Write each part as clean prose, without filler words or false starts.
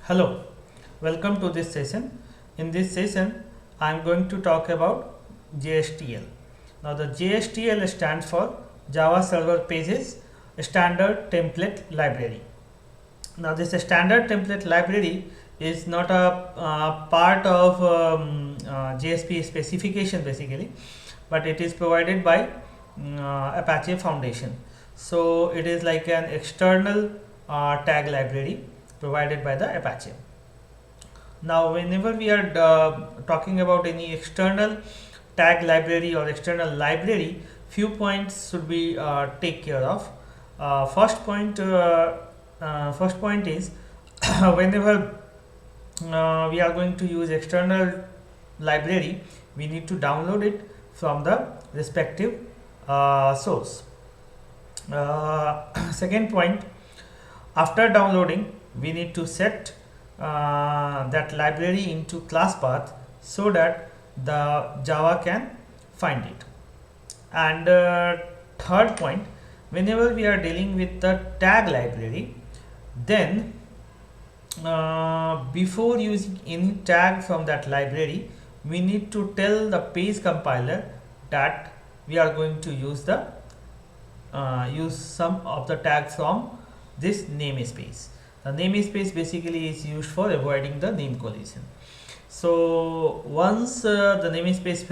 Hello, welcome to this session. In this session, I am going to talk about JSTL. Now, the JSTL stands for Java Server Pages Standard Template Library. Now, this standard template library is not a part of JSP specification basically, but it is provided by Apache Foundation. So, it is like an external tag library provided by the Apache. Now, whenever we are talking about any external tag library or external library, few points should be take care of. First point is whenever we are going to use external library, we need to download it from the respective source. Second point, after downloading, we need to set that library into class path so that the Java can find it. And third point, whenever we are dealing with the tag library, then before using any tag from that library, we need to tell the page compiler that we are going to use the use some of the tags from this namespace. The namespace basically is used for avoiding the name collision. So once the namespace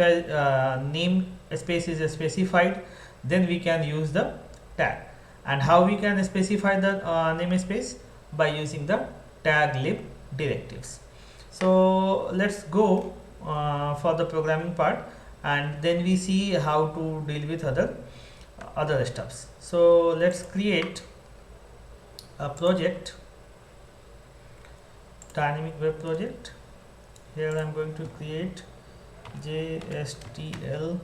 namespace is specified, then we can use the tag. And how we can specify the namespace? By using the tag lib directives. So let's go for the programming part, and then we see how to deal with other stuffs. So let's create a project, dynamic web project. Here I am going to create JSTL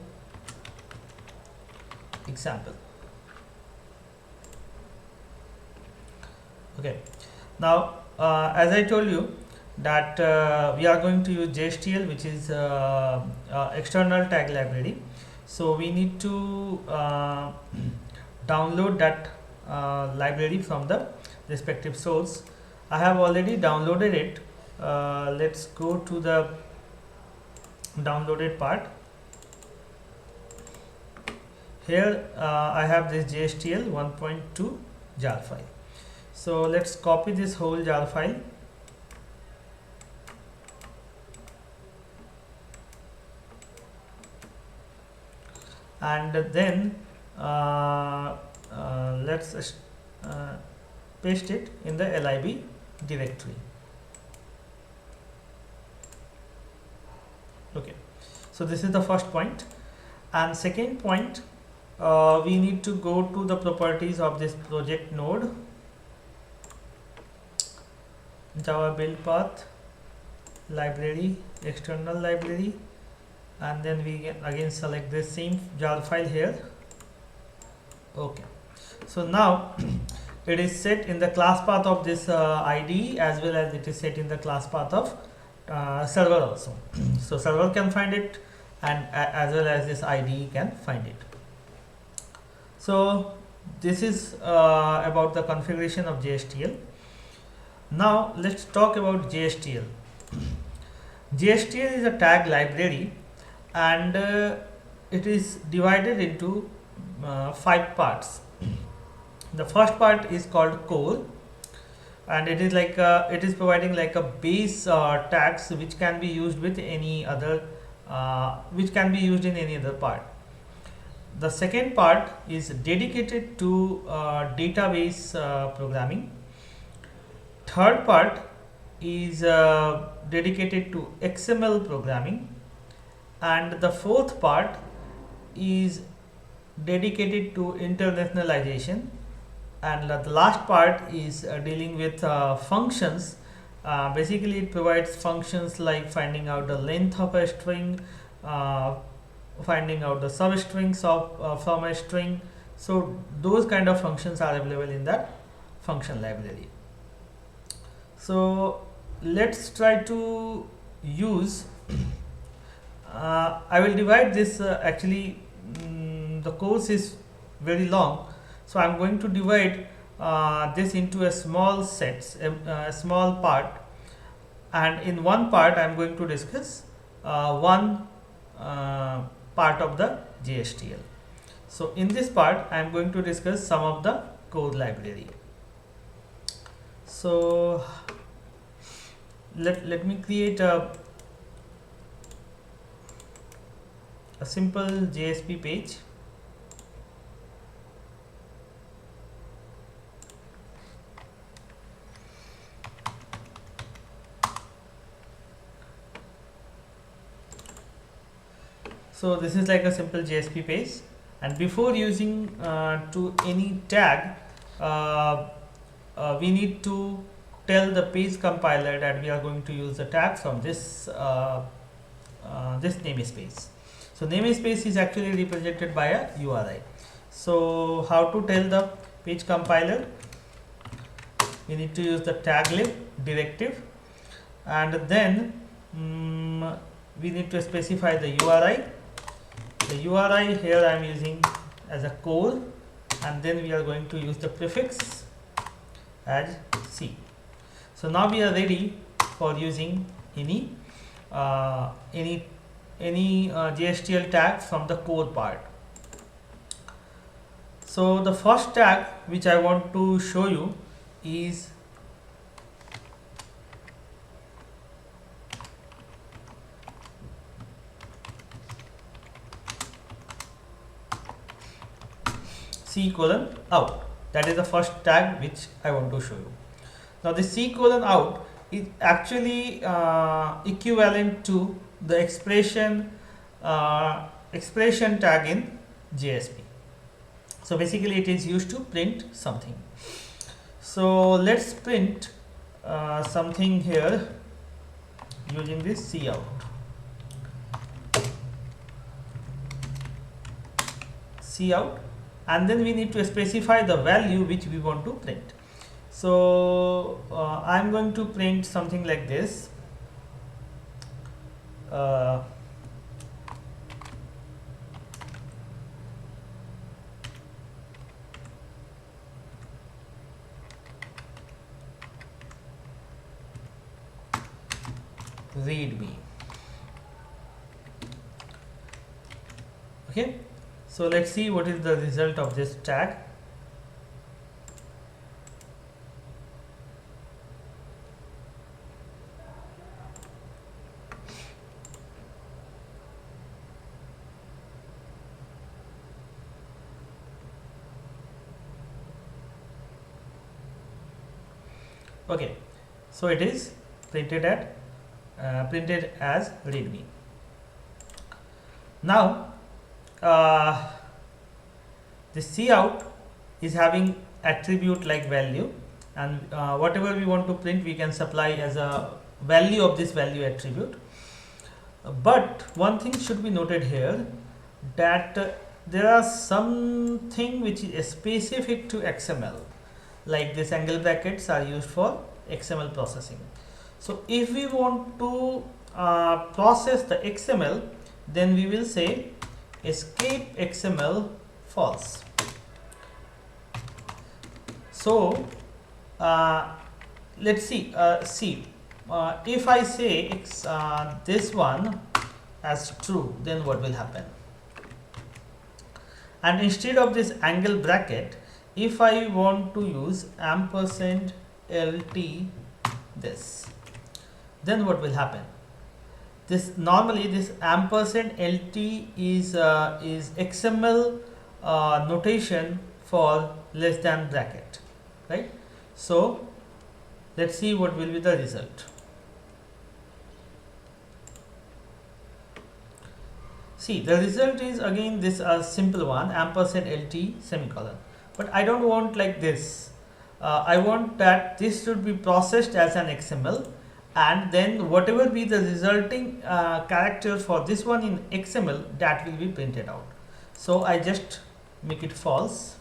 example. Okay, now as I told you that we are going to use JSTL, which is external tag library. So we need to download that library from the respective source. I have already downloaded it. Let's go to the downloaded part. Here I have this JSTL 1.2 jar file. So let's copy this whole jar file. And then let's paste it in the lib directory. Okay, so this is the first point. And second point, we need to go to the properties of this project node, Java build path, library, external library, and then we can again select the same jar file here. Okay, so now it is set in the class path of this IDE, as well as it is set in the class path of server also. So server can find it, and as well as this IDE can find it. So this is about the configuration of JSTL. Now let's talk about JSTL. JSTL is a tag library, and it is divided into 5 parts. The first part is called core, and it is like it is providing like a base tags which can be used with any other which can be used in any other part. The second part is dedicated to database programming. Third part is dedicated to XML programming, and the fourth part is dedicated to internationalization, and the last part is dealing with functions. Basically it provides functions like finding out the length of a string, finding out the substrings of from a string. So those kind of functions are available in that function library. So let's try to use I will divide this the course is very long, so I'm going to divide this into a small sets, a small part. and in one part I am going to discuss one part of the JSTL. So in this part I am going to discuss some of the code library. So let me create a simple JSP page. So this is like a simple JSP page, and before using to any tag, we need to tell the page compiler that we are going to use the tag from this this namespace. So namespace is actually represented by a URI. So how to tell the page compiler? We need to use the taglib directive, and then we need to specify the URI. The URI here I am using as a core, and then we are going to use the prefix as C. So now we are ready for using any JSTL tag from the core part. So the first tag which I want to show you is C:out. That is the first tag which I want to show you. Now the C:out is actually equivalent to the expression tag in JSP. So basically it is used to print something. So let's print something here using this cout. Cout, and then we need to specify the value which we want to print. So I am going to print something like this. Read me. Okay, so let's see what is the result of this tag. Okay, so it is printed as readme. Now the cout is having attribute like value, and whatever we want to print we can supply as a value of this value attribute. But one thing should be noted here, that there are something which is specific to XML, like this angle brackets are used for XML processing. So if we want to process the XML, then we will say escape XML false. So let's see, if I say this one as true, then what will happen? And instead of this angle bracket, if I want to use ampersand LT this, then what will happen? This normally this ampersand LT is XML notation for less than bracket, right? So let's see what will be the result. See, the result is again this simple one, ampersand LT semicolon. But I don't want like this. I want that this should be processed as an XML, and then whatever be the resulting character for this one in XML, that will be printed out. So I just make it false,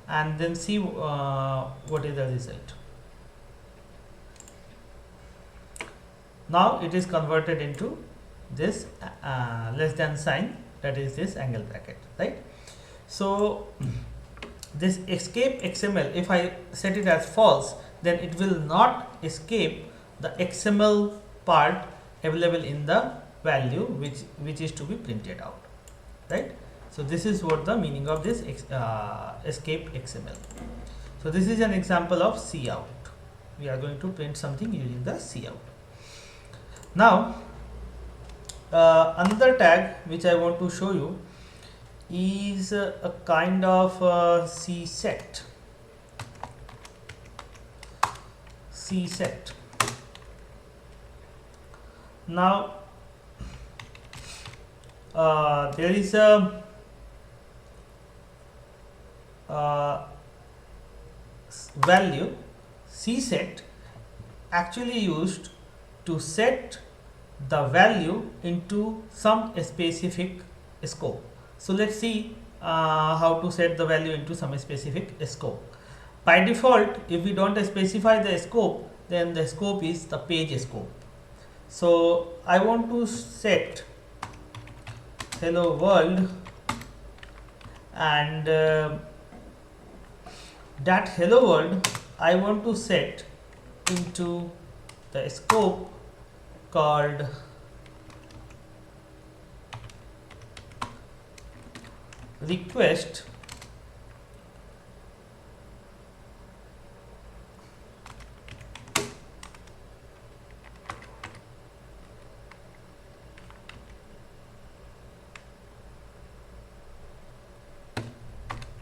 and then see what is the result. Now it is converted into this less than sign, that is this angle bracket, right? So this escape XML, if I set it as false, then it will not escape the XML part available in the value which is to be printed out, right? So this is what the meaning of this escape XML. So this is an example of cout. We are going to print something using the cout. Now another tag which I want to show you is a kind of cset. Now there is a value cset actually used to set the value into some specific scope. So let's see how to set the value into some specific scope. By default, if we don't specify the scope, then the scope is the page scope. So I want to set hello world, and that hello world I want to set into the scope called request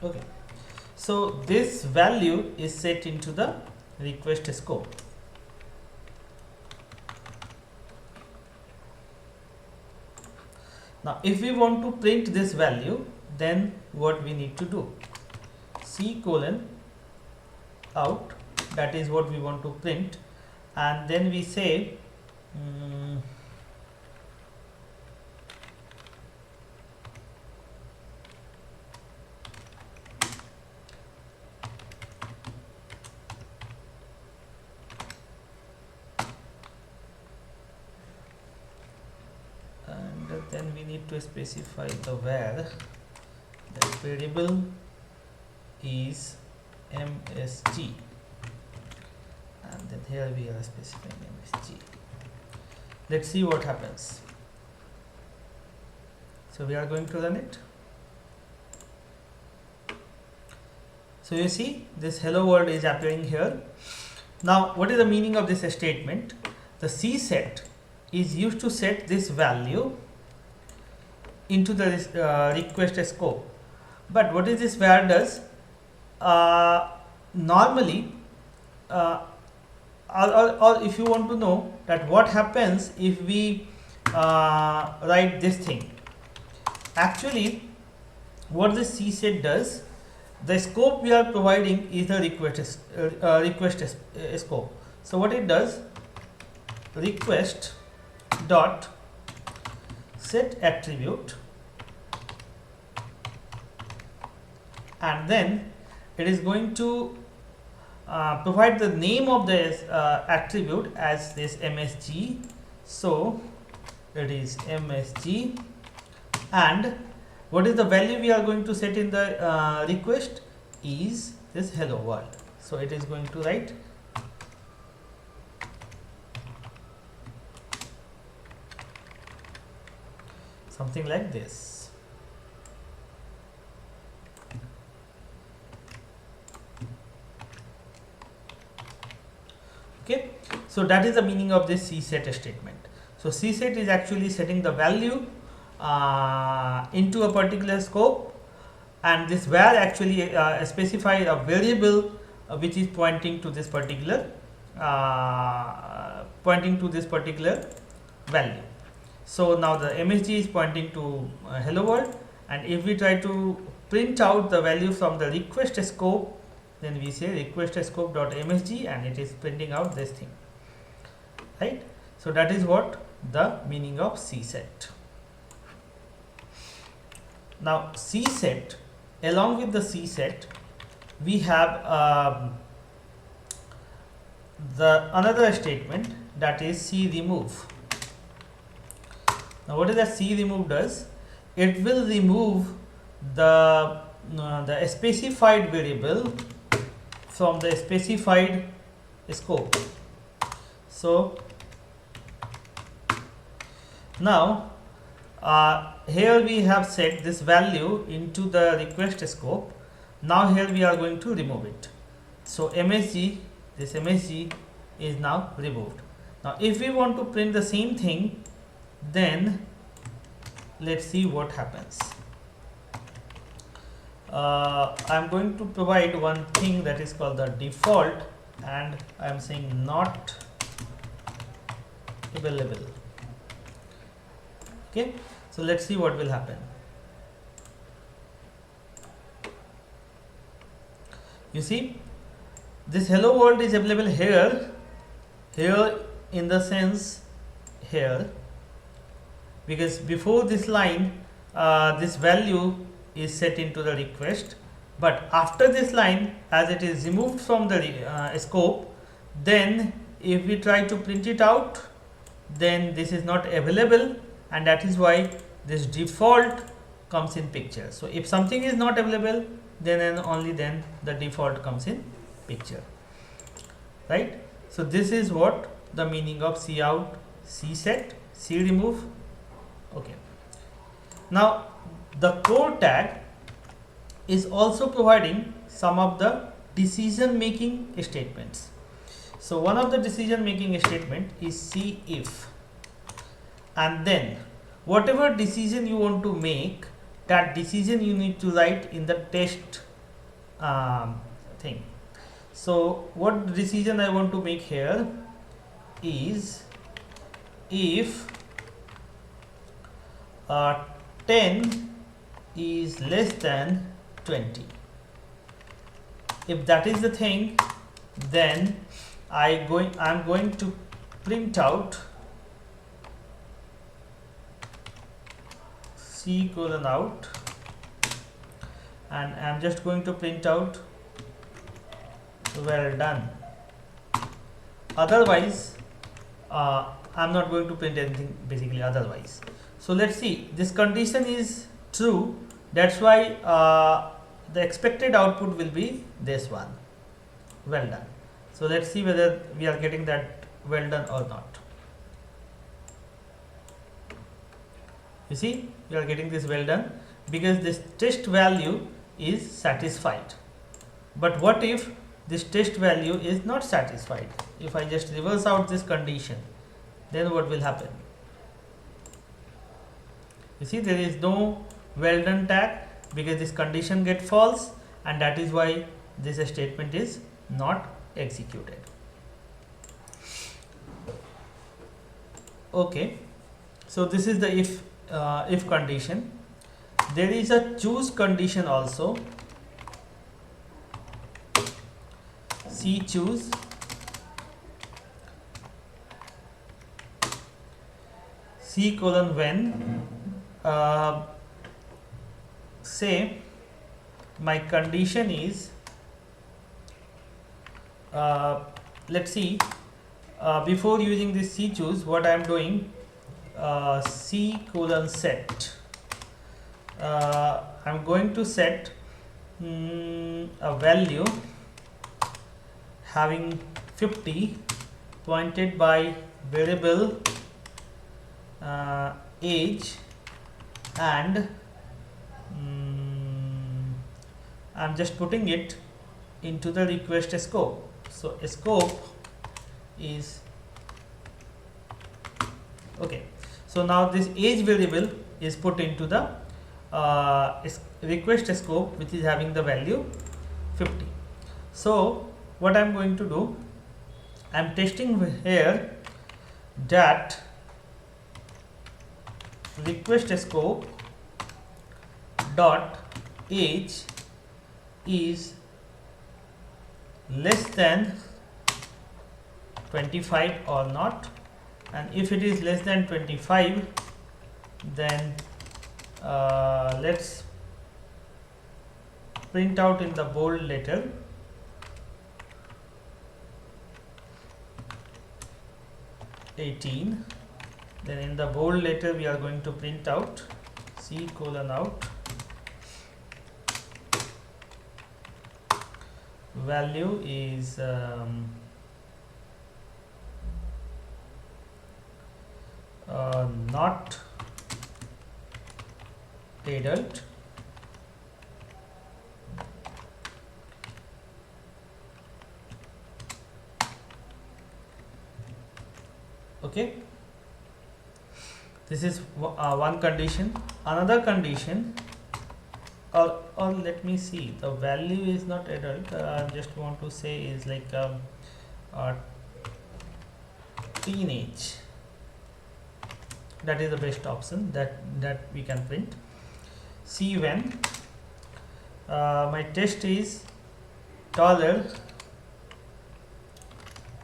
okay. So this value is set into the request scope. Now if we want to print this value, then what we need to do, c:\out, that is what we want to print, and then we say then we need to specify the var. The variable is msg, and then here we are specifying msg. Let's see what happens. So we are going to run it. So you see this hello world is appearing here. Now what is the meaning of this statement? The cset is used to set this value into the request scope. But what is this var does? Normally, or if you want to know that what happens if we write this thing, actually what this cset does, the scope we are providing is the request scope. So what it does, request dot set attribute, and then it is going to provide the name of this attribute as this msg. So it is msg, and what is the value we are going to set in the request is this hello world. So it is going to write something like this. Okay, so that is the meaning of this cset statement. So cset is actually setting the value into a particular scope, and this var actually specifies a variable which is pointing to this particular value. So now the msg is pointing to hello world, and if we try to print out the value from the request scope, then we say request scope dot msg, and it is printing out this thing, right? So that is what the meaning of cset. Now cset, along with the cset, we have the another statement, that is cremove. Now what is that cremove does? It will remove the the specified variable from the specified scope. So now here we have set this value into the request scope. Now here we are going to remove it. So MSG, this MSG is now removed. Now if we want to print the same thing, then let's see what happens. I'm going to provide one thing that is called the default, and I'm saying not available. Okay, so let's see what will happen. You see, this hello world is available here in the sense here, because before this line this value is set into the request, but after this line, as it is removed from the scope, then if we try to print it out, then this is not available, and that is why this default comes in picture. So if something is not available, then and only then the default comes in picture, right? So this is what the meaning of cout, cset, cremove. Okay, now the core tag is also providing some of the decision making statements. So one of the decision making statement is cif, and then whatever decision you want to make, that decision you need to write in the test thing. So what decision I want to make here is if 10 is less than 20. If that is the thing, then I'm going to print out c:\out, and I'm just going to print out well done. Otherwise I'm not going to print anything basically otherwise. So let's see, this condition is true, that's why the expected output will be this one, well done. So let's see whether we are getting that well done or not. You see, we are getting this well done because this test value is satisfied. But what if this test value is not satisfied? If I just reverse out this condition, then what will happen? You see, there is no well done tag because this condition gets false, and that is why this statement is not executed. Okay, so this is the if condition. There is a choose condition also. choose when say my condition is let's see, before using this choose, what I am doing, c:set, I am going to set a value having 50 pointed by variable age, and I'm just putting it into the request scope. So scope is okay. So now this age variable is put into the request scope, which is having the value 50. So what I'm going to do, I'm testing here that request scope dot age is less than 25 or not, and if it is less than 25, then let's print out in the bold letter (18). Then in the bold letter we are going to print out c:\out value is not adult, okay. This is one condition. Another condition, or let me see, the value is not adult, just want to say is like teenage. That is the best option that we can print. See when my test is dollar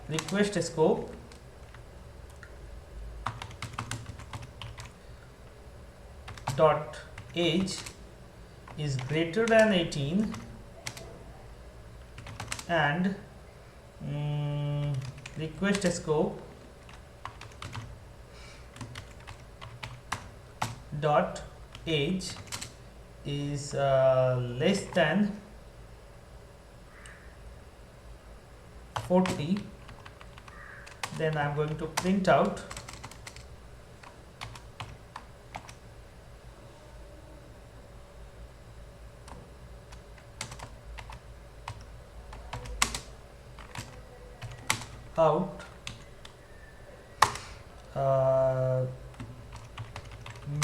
request scope dot age is greater than 18 and request scope dot age is less than 40, then I'm going to print out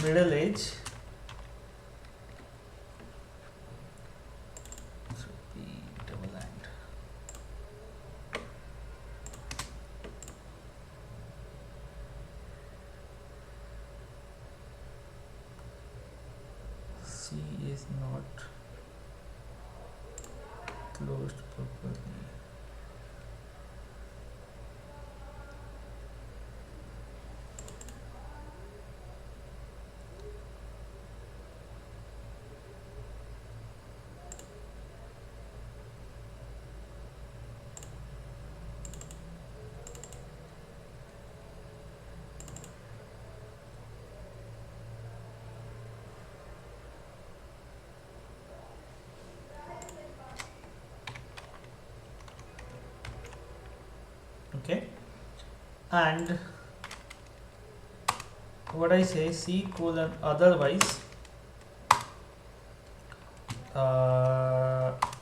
middle age should be double and C is not closed properly. Okay, and what I say, C colon otherwise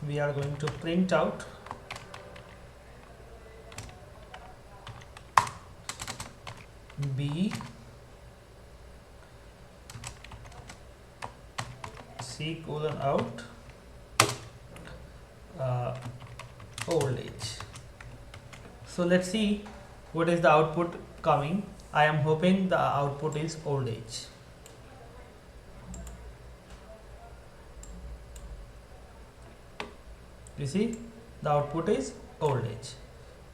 we are going to print out B C colon out old age. So let's see what is the output coming. I am hoping the output is old age. You see, the output is old age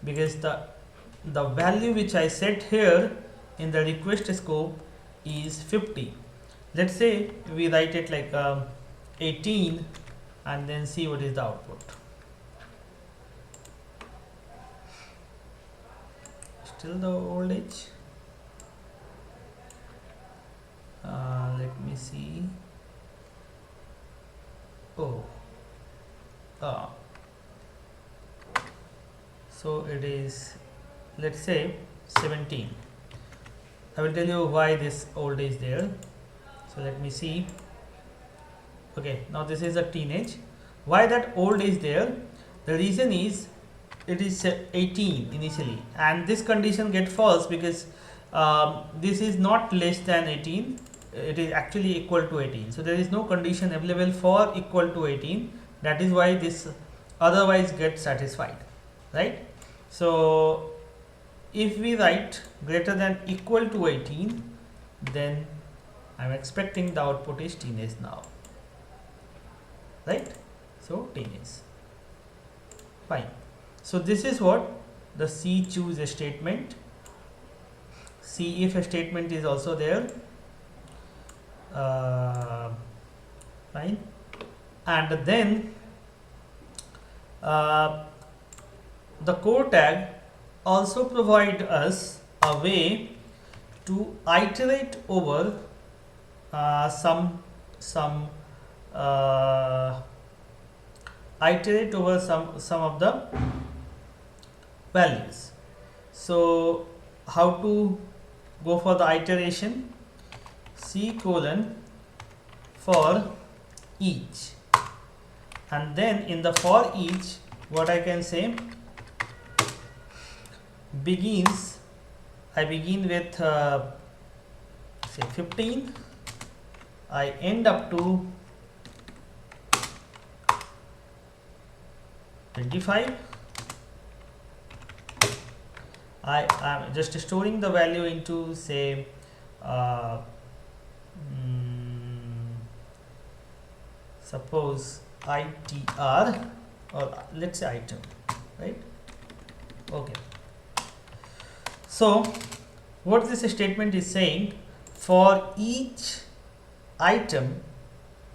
because the value which I set here in the request scope is 50. Let's say we write it like 18 and then see what is the output. Still the old age. Let me see. Oh, so it is, let's say 17. I will tell you why this old age there. So let me see. Okay, now this is a teenage. Why that old age there? The reason is it is 18 initially, and this condition get false because this is not less than 18, it is actually equal to 18. So there is no condition available for equal to 18. That is why this otherwise gets satisfied, right? So if we write greater than equal to 18, then I'm expecting the output is teenage now, right? So teenage, fine. So this is what the C choose statement. C if statement is also there, fine. And then the core tag also provide us a way to iterate over some iterate over some of the values. So how to go for the iteration? C colon for each, and then in the for each, what I can say, begins, I begin with say 15, I end up to 25. I am just storing the value into say suppose ITR, or let's say item, right? Okay. So what this statement is saying, for each item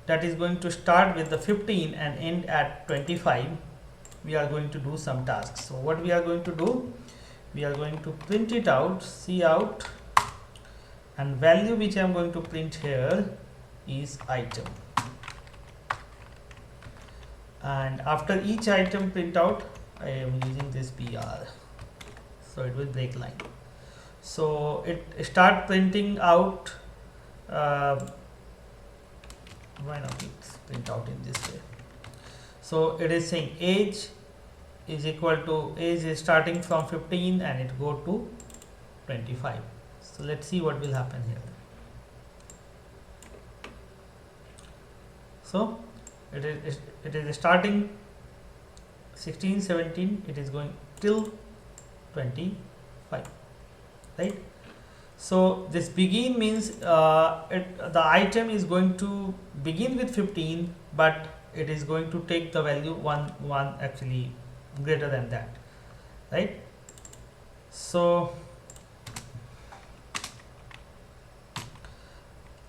that is going to start with the 15 and end at 25, we are going to do some tasks. So what we are going to do, we are going to print it out, C out, and value which I am going to print here is item, and after each item print out, I am using this BR, so it will break line. So it start printing out, why not it's print out in this way. So it is saying age is equal to, age is starting from 15 and it go to 25. So let's see what will happen here. So it is starting 16, 17, it is going till 25, right? So this begin means the item is going to begin with 15, but it is going to take the value one actually greater than that, right? So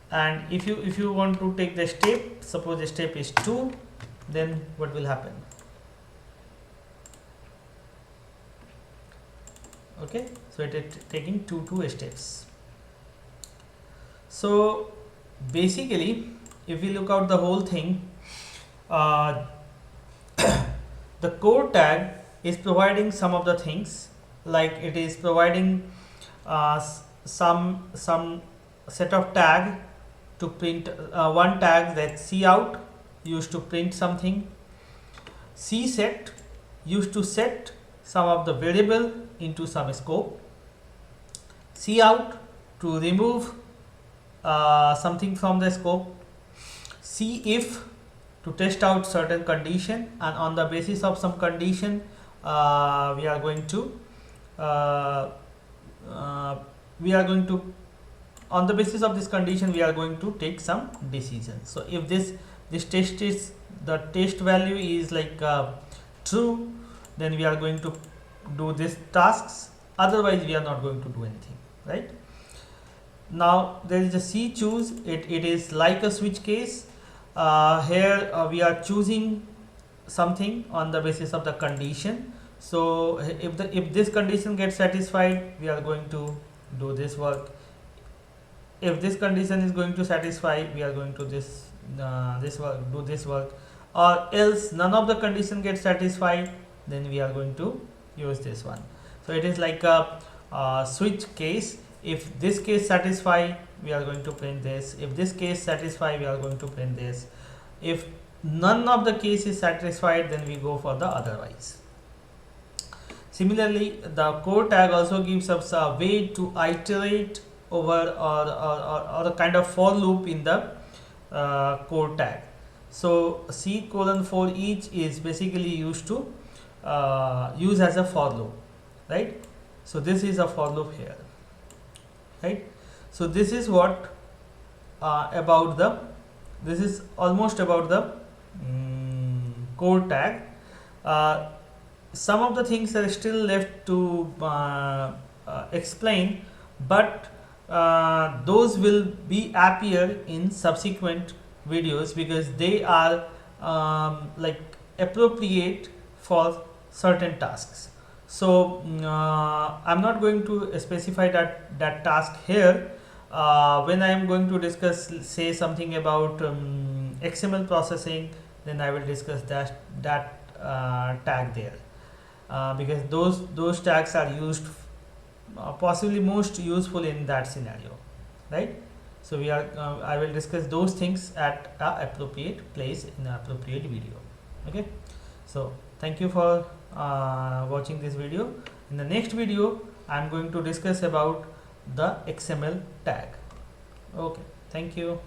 and if you want to take the step, suppose the step is 2, then what will happen? Okay, so it is taking two steps. So basically, if we look out the whole thing, the core tag is providing some of the things, like it is providing some set of tag to print one tag, that C out used to print something, C set used to set some of the variable into some scope, C out to remove something from the scope, C if to test out certain condition, and on the basis of some condition we are going to on the basis of this condition we are going to take some decision. So if this test is, the test value is like true, then we are going to do these tasks, otherwise we are not going to do anything, right? Now there is a C choose, it is like a switch case. Here we are choosing something on the basis of the condition. So if this condition gets satisfied, we are going to do this work. If this condition is going to satisfy, we are going to do this work, or else none of the condition gets satisfied, then we are going to use this one. So it is like a switch case. If this case satisfy, we are going to print this. If this case satisfy, we are going to print this. If none of the case is satisfied, then we go for the otherwise. Similarly, the core tag also gives us a way to iterate over or a kind of for loop in the core tag. So C colon for each is basically used to use as a for loop, right? So this is a for loop here, right? So this is what this is almost about the core tag. Some of the things are still left to explain, but those will be appear in subsequent videos, because they are like appropriate for certain tasks. So I'm not going to specify that task here. When I am going to discuss, say something about XML processing, then I will discuss that tag there, because those tags are used, possibly most useful in that scenario, right? So I will discuss those things at a appropriate place in an appropriate video. Okay, so thank you for watching this video. In the next video I am going to discuss about the XML tag. Okay, thank you.